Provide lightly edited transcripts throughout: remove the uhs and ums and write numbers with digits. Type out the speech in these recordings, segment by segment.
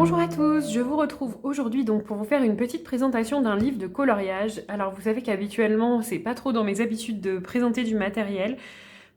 Bonjour à tous, je vous retrouve aujourd'hui donc pour vous faire une petite présentation d'un livre de coloriage. Alors vous savez qu'habituellement c'est pas trop dans mes habitudes de présenter du matériel,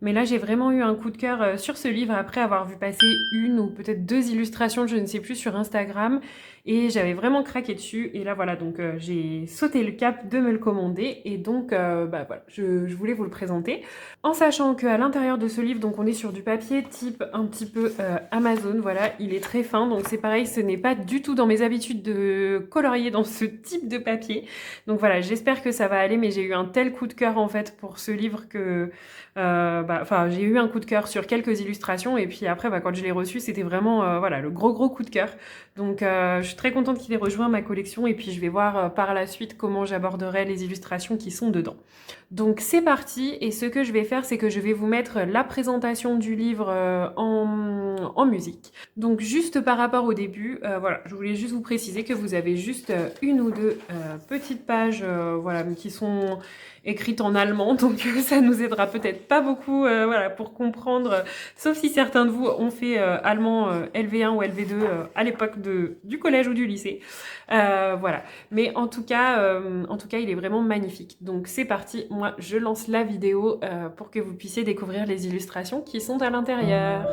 mais là j'ai vraiment eu un coup de cœur sur ce livre après avoir vu passer une ou peut-être deux illustrations, je ne sais plus, sur Instagram et j'avais vraiment craqué dessus et là voilà donc j'ai sauté le cap de me le commander et donc bah voilà, je voulais vous le présenter. En sachant qu'à l'intérieur de ce livre, donc on est sur du papier type un petit peu Amazon, voilà, il est très fin, donc c'est pareil, ce n'est pas du tout dans mes habitudes de colorier dans ce type de papier. Donc voilà, j'espère que ça va aller, mais j'ai eu un tel coup de cœur en fait pour ce livre que, j'ai eu un coup de cœur sur quelques illustrations et puis après, quand je l'ai reçu, c'était vraiment, voilà, le gros coup de cœur. Donc je suis très contente qu'il ait rejoint ma collection et puis je vais voir par la suite comment j'aborderai les illustrations qui sont dedans. Donc c'est parti et ce que je vais faire c'est que je vais vous mettre la présentation du livre en musique. Donc juste par rapport au début, voilà, je voulais juste vous préciser que vous avez juste une ou deux petites pages voilà, qui sont écrites en allemand, donc ça nous aidera peut-être pas beaucoup voilà, pour comprendre, sauf si certains de vous ont fait allemand LV1 ou LV2 à l'époque du collège ou du lycée. Voilà. Mais en tout cas, il est vraiment magnifique. Donc c'est parti, moi je lance la vidéo pour que vous puissiez découvrir les illustrations qui sont à l'intérieur.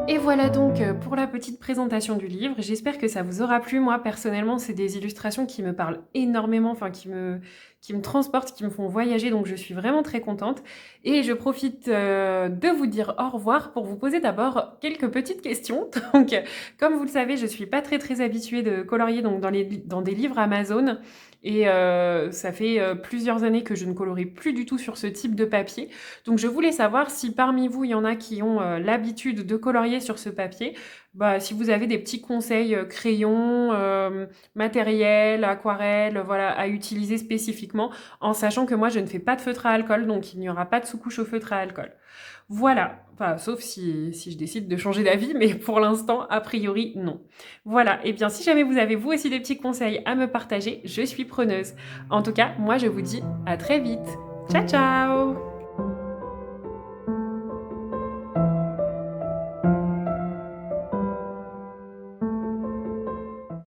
Et voilà donc pour la petite présentation du livre. J'espère que ça vous aura plu. Moi, personnellement, c'est des illustrations qui me parlent énormément, enfin qui me transportent, qui me font voyager, donc je suis vraiment très contente. Et je profite de vous dire au revoir pour vous poser d'abord quelques petites questions. Donc, comme vous le savez, je suis pas très habituée de colorier donc dans des livres Amazon. Et ça fait plusieurs années que je ne colorie plus du tout sur ce type de papier. Donc je voulais savoir si parmi vous, il y en a qui ont l'habitude de colorier sur ce papier, bah, si vous avez des petits conseils crayons, matériel, aquarelle, voilà, à utiliser spécifiquement, en sachant que moi, je ne fais pas de feutre à alcool, donc il n'y aura pas de sous-couche au feutre à alcool. Voilà, enfin, sauf si je décide de changer d'avis, mais pour l'instant, a priori, non. Voilà, et bien si jamais vous avez vous aussi des petits conseils à me partager, je suis preneuse. En tout cas, moi, je vous dis à très vite. Ciao, ciao!